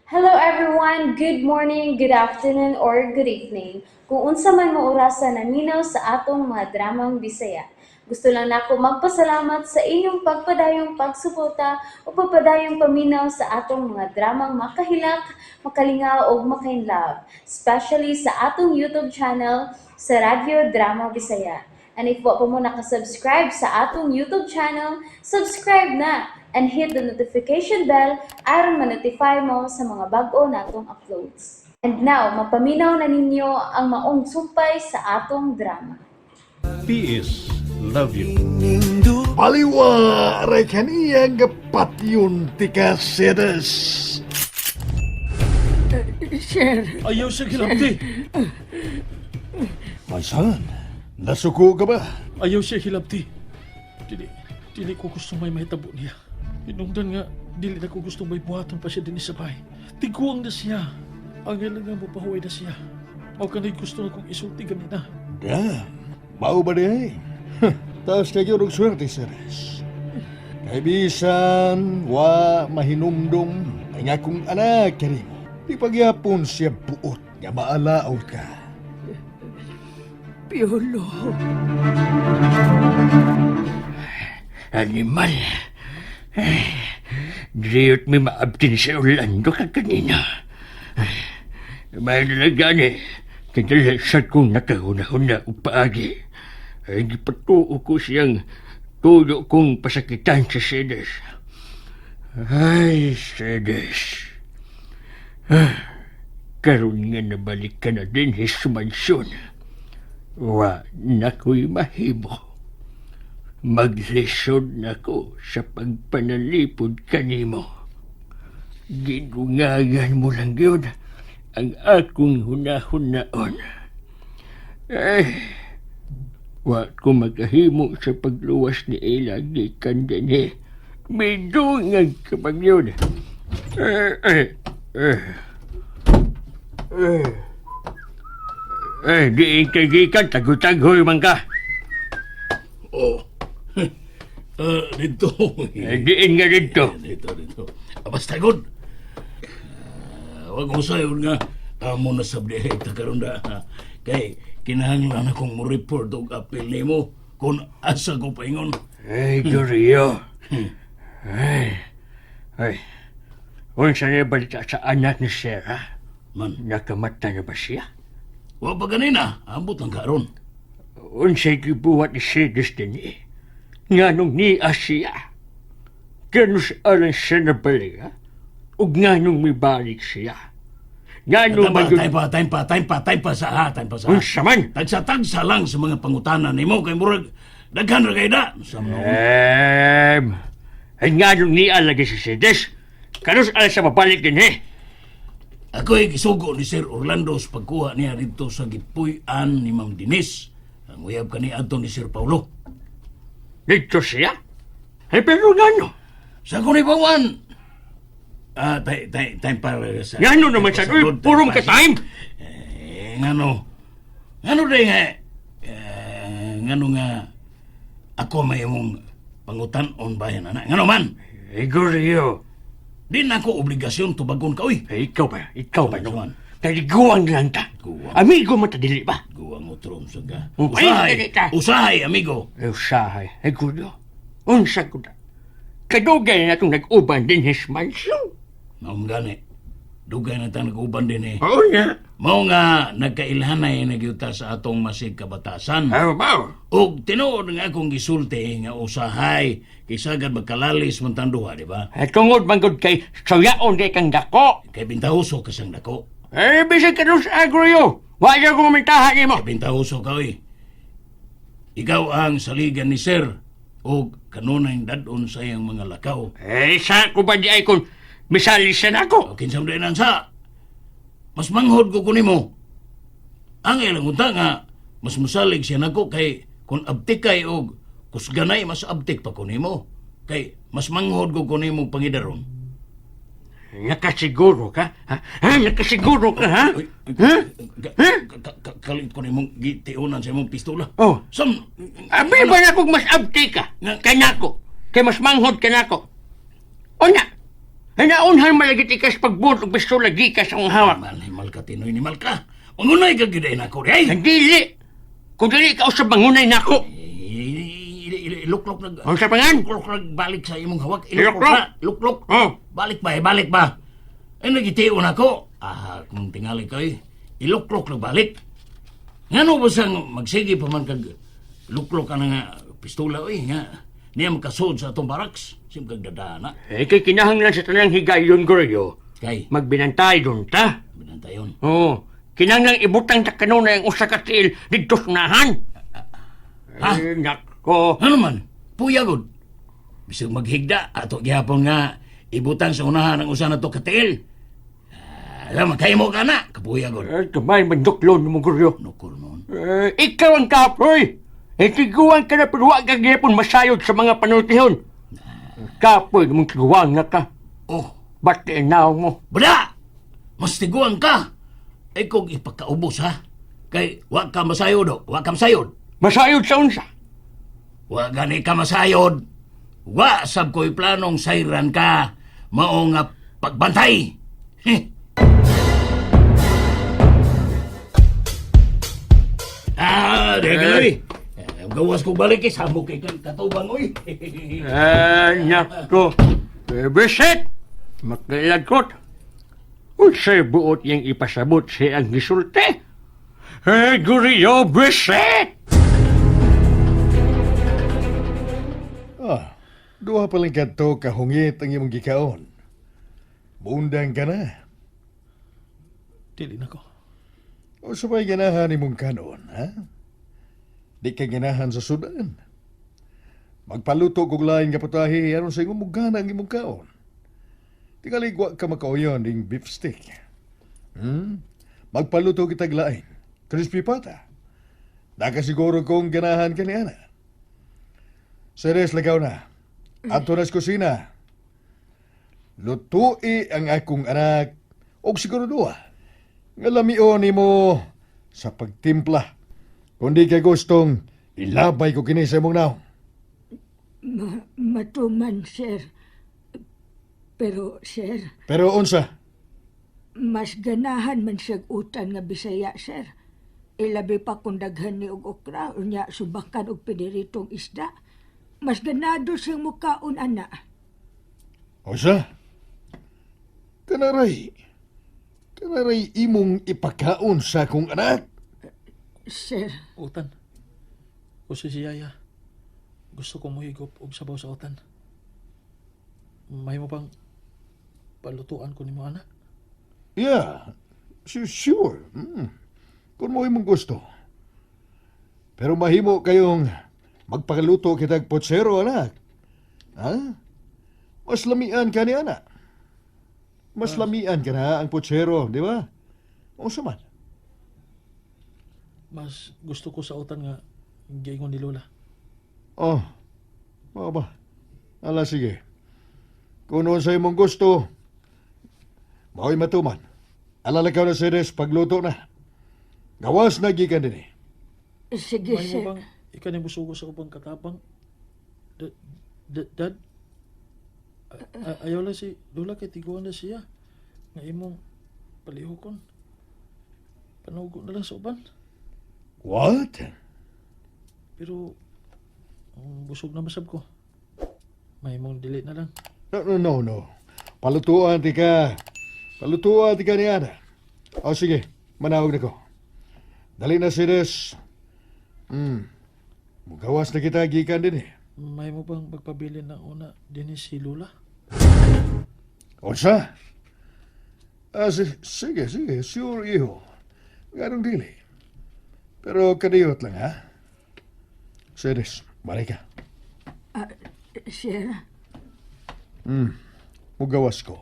Hello everyone, good morning, good afternoon, or good evening. Kung unsa man mo orasan naminaw sa atong mga dramang Bisaya. Gusto lang nako magpasalamat sa inyong pagpadayong pagsuporta o pagpadayong paminaw sa atong mga dramang makahilak, makalingaw o makainlove, especially sa atong YouTube channel sa Radyo Drama Bisaya. And if wa pa mo nakasubscribe sa atong YouTube channel, subscribe na and hit the notification bell aron ma-notify mo sa mga bag-o natong uploads. And now, mapaminaw na ninyo ang maong sumpay sa atong drama. PS, love you. Paliwa, aray kaniyang gapat yun, tika sedes. Sir, Ayaw siya hilabti. Masan, nasuko ka ba? Ayaw siya hilabti. Dili ko gusto may mahitabo niya. Inungdan nga, dili na ko gusto may buhaton pa siya din sa bahay. Tiguang na siya. Ang ilang nga mapahuway na siya. O kanay gusto na kong isulti ganina. Damn, mau ba di? Taas na yun ang swerte, sedes. Kaibisan, wa mahinumdum, ang akong anak, karim. Di pagyapon siya buot, nga maalaaw ka. Piolo. Animal. Diyot may maabtin sa Orlando ka kanina. May nalagaan kadalasat kong nakahuna-huna upaagi. Ay gipatuo ko siyang tulo kong pasakitan sa Sedes. Ay, Sedes. Karoon nga nabalik ka na din sa mansyon. Wa na ko'y mahimo. Maglisod na ko sa pagpanalipod kanimo. Gidungagan mo lang yun ang akong hunahunaon. Wa ko magahimo sa pagluwas ni Ela gikan din Midungag ka bang yun? Diin ka gikan, tagutaghoy man ka. Oh. Dito. Diin nga dito. Dito. Basta good. Wag mo sayo nga. Amo na sabdi ta karon da. Kay kinahanglan akong mo report og apel nimo kung asa ko paingon. Ay, Dorio. Ay. Unsa na balita sa anak ni Sarah? Man, Nakamata na ba siya? wa pa ganina. Ambot lang karon. Unsa'y gibuhat ni Sedes din Nga nung niya siya. Ganus alang siya na balik, ha? Ug nga nung may balik siya. Nga nung Time pa sa. Unsa man? Tagsa-tagsa lang sa mga pangutanan nimo kay murag daghan ra kay da. Sa mga Ay nga nung niya lagi si Sedes. Ganus alang siya mabalik din, ako ay gisugo ni Sir Orlando sa pagkuha niya dito sa gipuy-an ni Ma'am Dinis. Ang uyab kani adto ni Sir Paulo. Dito siya? Ay, pero nga no? Sa ko ni Bawan. Time para sa... Nga no naman siya, purong ka time? Ngano rin nga... ngano nga... Ako may mong pangutan-on bayan, anak. Ngano man? Ay, Gorio. Di na ako obligasyon tubagon ka, uy. Ay, ikaw ba? Ano no? man? Taliguan lang ta. Guwang. Amigo mo ta dili ba? Guwang mo trom sa ga. Ay, dili ka. Usahay, amigo. Ay, usahay. Ay, Gorio. Unsa ko na. Kadugay na itong nag-uban din his mansion. Maong gani. Dugay na tayo nag-uban din eh. Oo nga. Mao nga nagkailhanay nagyuta sa atong masid kabatasan. Ay, bao. Og tinuod nga akong gisulti nga usahay kisagad magkalalis man tanduha, di ba? Ay, tungod manggod kay sayaon di kang dako. Kay bintahuso kasang dako. Ay, bisag ka doon sa Gorio. Wala ko mamintahan niyo mo. Kay bintahuso ka, oy. Ikaw ang saligan ni Sir og kanunay dadon sa iyang mga lakaw. Ay, sa ko ba di ay kung misalisan ako? O kinsam din ang sa. Mas manghod ko kunimo. Ang ilang unta nga, mas musalig siya nako kay kung abtikay og kusganay mas abtik pa kunimo. Kay mas manghod ko kunimo pangidaron. Nakasiguro ka? Ha? Nakasiguro ka, ha? Kalit ko nimong gitiunan sa imong pistola. Oh. Sam, Abi ba na kung mas abti ka? Kanako. Kay mas manghod ka nako. O na. Hanaunhan malagit ikas pagbuot og pistola gikas ang hawak. Himal ka, Tinoy, himal ka. Mangunay ka giday na ko, ay! Nagdili. Kung dili ka usab mangunay nako. Iluklok nag... Ang sapangan? Iluklok nag balik sa imong hawak. Iluklok? Na. Luklok. Oh. Balik ba, balik ba? Ay, nagitiyon ako. Kung tingali ko iluklok nag balik. Nga no ba sang magsige pa man kag luklok ka na nga pistola, nga. Niya makasod sa atong baraks. Sim kag dadana. Kay kinahanglan sa tanang higayon, Goryo. Kay, Magbinantay doon ta. binantayon. Oo. Kinahanglan ibutang ta kanuna ang usa ka tiil didto sa unahan. Ha? Nako. Ano man? Puyagod. Bisag maghigda, ato gihapon nga ibutang sa unahan ang usa na to katil. Alam, kaya mo ka na, kapuyagod. Kamay manduklon mo, Goryo. Nukul noon. Ikaw ang kapoy. Tiguan ka na pero wag kang gihapon masayod sa mga panultihon. Kapoy, mong tiguan na ka. Oh, Ba't inaw mo? bada! Mas tiguan ka. Ay kung ipagkaubos, ha? Kay, wag ka masayod, wag ka masayod. Masayod sa unsa? Wag gani ka masayod. Wa sab ko'y planong sayran ka. Mao nga pagbantay. Heh. Degaloy. Gawas ko balik samok kay katubang, oy. Nako. Beset! Magkailagot. Unsay buot yang ipasabot siya ang gisulti? Guriyo, beset! Duha paling kadto kahungit ang imong gikaon. Muundang ka na. Dili na ko. O sabay ganahan imong kanon, ha? Di ka ganahan sa sudan. Magpaluto kog lain nga putahe aron sa imong mugana ang imong kaon. Tingaligwa ka makauyon ding beef steak. Magpaluto kitag lain. Crispy pata. Daka siguro kong ganahan ka ni Ana. Seres lagaw na. Ato na sa kusina. Lutui ang akong anak og siguro duha. Nga lamion nimo sa pagtimpla. Kung di ka gustong ilabay ko kini sa imong naong. Matuman, sir. Pero, sir, Pero unsa? mas ganahan man siyag utan nga Bisaya, sir. Ilabi pa kung daghan ni og okra, unya subakan og piniritong isda. Mas ganado siyang mukaon, ana. Unsa? Kanaray. Kanaray imong ipakaon sa akong anak. Sir, Utan. Gusto si Yaya. Gusto ko muhigop og sabaw sa utan. May mo bang palutuan ko ni mo, anak? Yeah, sure. Kung mo imong gusto. Pero mahimo kayong magpakaluto kitag potsero, anak. Ha? Mas lamian ka ni anak. Mas lamian ka na ang potsero, di ba? O man. Mas gusto ko sa utan nga giingon ni Lola. Oh, mga ba? Ala, sige. Kung noon sa imong gusto, mao'y matuman. Alalakaw na seres pagluto na. Gawas na gikan din eh. sige, May mo sir. bang ikaw ni busugo sa ubang katapang? Dad? Ayaw lang si Lola kay tiguan na siya. Nga imong palihukon. Panugo na lang sa uban. What? Pero, busog na masab ko. May mong delete na lang. No. Palutuan ti ka. Palutuan ti ka ni Ana. O sige, manawag na ko. Dali na seres. Mugawas na kita gikan din eh. May mo bang magpabili ng una din si Lola? Unsa? Sige. Sure, iho. Ganong dili. Pero kadiyot lang, ha? Seres, balik ka. Sir, Mugawas ko.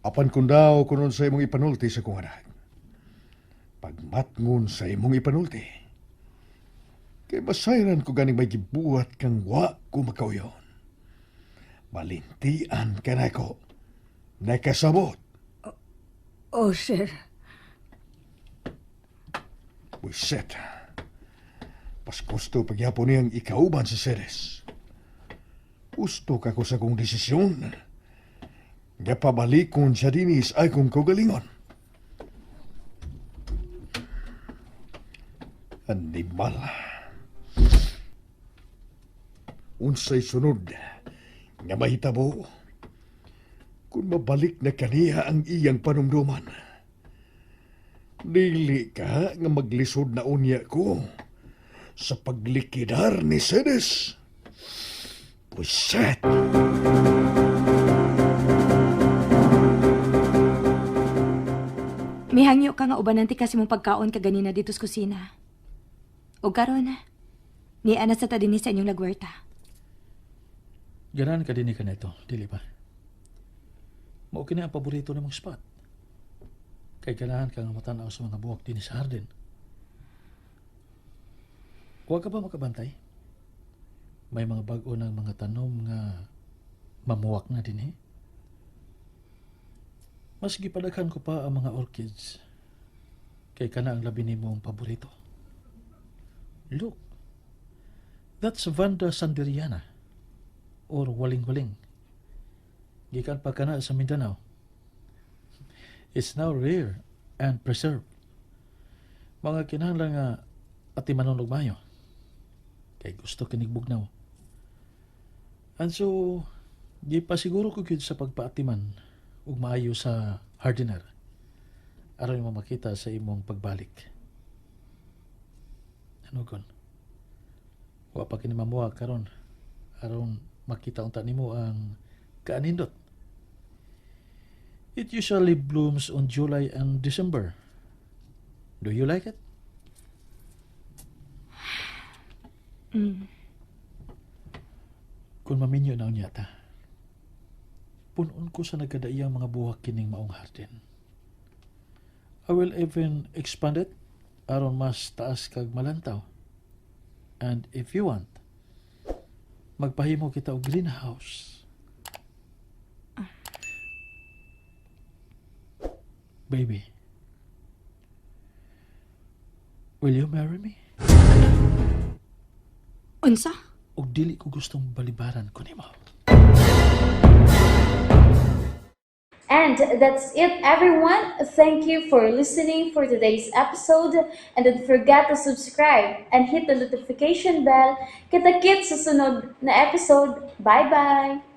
Apan kung daw kunon sa imong ipanulti sa kong anak. Pagmatngon sa imong ipanulti. Kay masayran ko ganing may gibuhat kang wa ko makauyon. Malintian ka na ko. Nakasabot. sir. Wiset. Pas gusto pagyapon niyang ikauban sa Ceres. Gusto ka ko sa kong desisyon. nga pabalikon siya dinis ay kong kugalingon. Animal. Unsay sunod nga mahitabo kung mabalik na kaniya ang iyang panumduman. Dili ka nga maglisod na unya ko sa paglikidar ni Cedes. Puset! Mihangyo ka nga ubanan ti kasi mong pagkaon ka ganina dito sa kusina. O karon, ni ana sa tadini sa inyong lagwerta. Ganan ka din ka na ito, dili ba? Mao kini ang paborito namong spot. Kay ganahan ka nga matanaw sa mga buwak din sa Harden. Huwag ka ba makabantay? May mga bago ng mga tanom nga mamuwak na din eh. Mas gipadaghan ko pa ang mga orchids. Kay kana ang labi nimo ang paborito. Look, that's Vanda sanderiana or waling-waling. Gikan pa kana sa Mindanao. It's now rare and preserved. Mga kinahanglan nga atimanon og mayo. Kay gusto kinigbugnaw. And so, gipasiguro ko gyud sa pagpaatiman ug maayo sa hardener aron mo makita sa imong pagbalik. Ano kon? Wa pa kini mamuha karon aron makita unta nimo ang kaanindot. It usually blooms on July and December. Do you like it? Kung maminyo na unya ta, punon ko sa nagkadaiyang mga buhak kining maong harden. I will even expand it aron mas taas kag malantaw. And if you want, magpahimo kita og greenhouse. Baby, will you marry me? Unsa? Og dili ko gustong balibaran ko nimo. And that's it, everyone. Thank you for listening for today's episode. And don't forget to subscribe and hit the notification bell. Kita-kits sa sunod na episode. Bye-bye!